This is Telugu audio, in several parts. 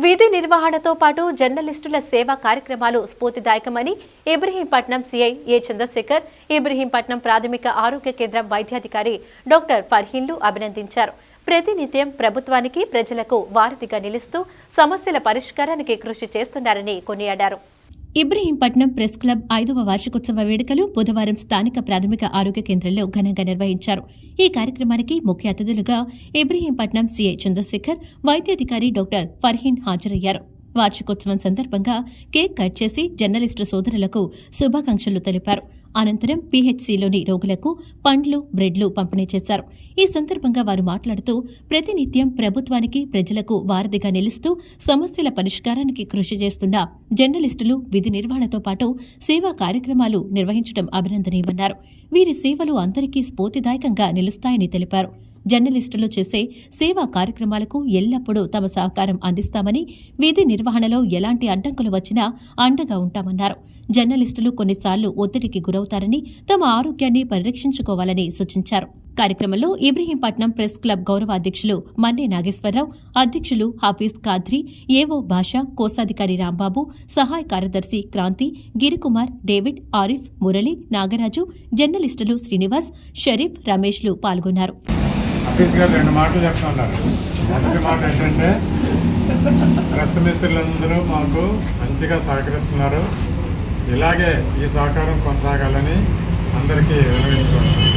విధి నిర్వహణతో పాటు జర్నలిస్టుల సేవా కార్యక్రమాలు స్ఫూర్తిదాయకమని ఇబ్రహీంపట్నం సీఐ ఏ చంద్రశేఖర్, ఇబ్రహీంపట్నం ప్రాథమిక ఆరోగ్య కేంద్రం వైద్యాధికారి డాక్టర్ ఫర్హీన్లు అభినందించారు. ప్రతినిత్యం ప్రభుత్వానికి, ప్రజలకు వారధిగా నిలుస్తూ సమస్యల పరిష్కారానికి కృషి చేస్తున్నారని కొనియాడారు. ఇబ్రహీంపట్నం ప్రెస్ క్లబ్ 5వ వార్షికోత్సవ వేడుకలు బుధవారం స్థానిక ప్రాథమిక ఆరోగ్య కేంద్రంలో ఘనంగా నిర్వహించారు. ఈ కార్యక్రమానికి ముఖ్య అతిథులుగా ఇబ్రహీంపట్నం సీఐ చంద్రశేఖర్, వైద్యాధికారి డాక్టర్ ఫర్హీన్ హాజరయ్యారు. వార్షికోత్సవం సందర్భంగా కేక్ కట్ చేసి జర్నలిస్టు సోదరులకు శుభాకాంక్షలు తెలిపారు. అనంతరం పీహెచ్సీలోని రోగులకు పండ్లు, బ్రెడ్లు పంపిణీ చేశారు. ఈ సందర్భంగా వారు మాట్లాడుతూ ప్రతినిత్యం ప్రభుత్వానికి, ప్రజలకు వారధిగా నిలుస్తూ సమస్యల పరిష్కారానికి కృషి చేస్తున్న జర్నలిస్టులు విధి నిర్వహణతో పాటు సేవా కార్యక్రమాలు నిర్వహించడం అభినందనీయమన్నారు. వీరి సేవలు అందరికీ స్ఫూర్తిదాయకంగా నిలుస్తాయని తెలిపారు. జర్నలిస్టులు చేసే సేవా కార్యక్రమాలకు ఎల్లప్పుడూ తమ సహకారం అందిస్తామని, విధి నిర్వహణలో ఎలాంటి అడ్డంకులు వచ్చినా అండగా ఉంటామన్నారు. జర్నలిస్టులు కొన్నిసార్లు ఒత్తిడికి గురవుతారని, తమ ఆరోగ్యాన్ని పరిరక్షించుకోవాలని సూచించారు. కార్యక్రమంలో ఇబ్రహీంపట్నం ప్రెస్ క్లబ్ గౌరవ అధ్యక్షులు మన్నే నాగేశ్వరరావు, అధ్యక్షులు హాఫీజ్ ఖాద్రి, ఏవో భాష, కోశాధికారి రాంబాబు, సహాయ కార్యదర్శి క్రాంతి, గిరికుమార్, డేవిడ్, ఆరిఫ్, మురళి, నాగరాజు, జర్నలిస్టులు శ్రీనివాస్, షరీఫ్, రమేష్లు పాల్గొన్నారు. హఫీజ్ గారు 2 మాటలు చెప్తున్నారు. మొదటి మాట ఏంటంటే, ప్రెస్ మిత్రులందరూ మాకు మంచిగా సహకరిస్తున్నారు. ఇలాగే ఈ సహకారం కొనసాగాలని అందరికీ విన్నవించుకోండి.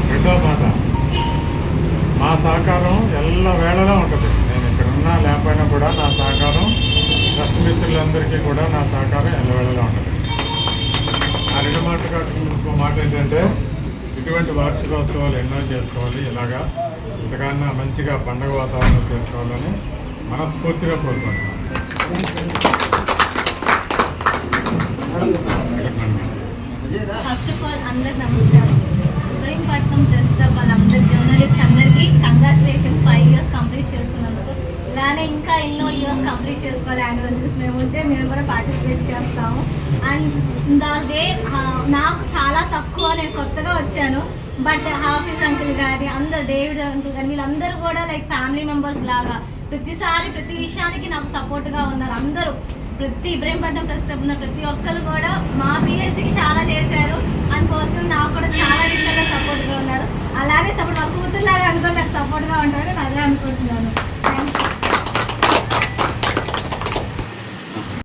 రెండో మాట, మా సహకారం ఎల్లవేళలా ఉంటుంది. నేను ఇక్కడ ఉన్నా లేకపోయినా కూడా నా సహకారం, ప్రెస్ మిత్రులందరికీ కూడా నా సహకారం ఎల్లవేళలా ఉంటుంది. ఆ 2 మాటలు కాకుండా ఇంకో మాట ఏంటంటే, ఇటువంటి వార్షికోత్సవాలు ఎన్నో చేసుకోవాలి, ఇలాగా ఇంతకన్నా మంచిగా పండగ వాతావరణం చేసుకోవాలని మనస్ఫూర్తిగా కోరుకుంటున్నాను. ఫస్ట్ ఆఫ్ ఆల్ అందరికి నమస్కారం. ఇబ్రహీంపట్నం ప్రెస్ క్లబ్ వాళ్ళందరి జర్నలిస్ట్ అందరికీ కంగ్రాచులేషన్స్. 5 ఇయర్స్ కంప్లీట్ చేసుకున్నందుకు. ఇలానే ఇంకా ఎన్నో ఇయర్స్ కంప్లీట్ చేసుకోవాలి. యానివర్సరీస్ మేము కూడా పార్టిసిపేట్ చేస్తాము. అండ్ ద వే నాకు చాలా తక్కువ, నేను కొత్తగా వచ్చాను. బట్ హాఫీజ్ అంకుల్ కానీ, అందరు డేవిడ్ అంకుల్ కానీ, వీళ్ళందరూ కూడా లైక్ ఫ్యామిలీ మెంబర్స్ లాగా ప్రతిసారి ప్రతి విషయానికి నాకు సపోర్ట్గా ఉన్నారు. అందరూ ప్రతి ఇబ్రహీంపట్నం ప్రెస్ క్లబ్ ఉన్న ప్రతి ఒక్కరు కూడా మా పిఎస్సికి చాలా చేశారు. అందుకోసం నాకు కూడా చాలా విషయాల్లో సపోర్ట్గా ఉన్నారు. అలానే సపోర్ట్ మా కూతురులాగా అనుకో నాకు సపోర్ట్గా ఉంటారని నేను అదే అనుకుంటున్నాను.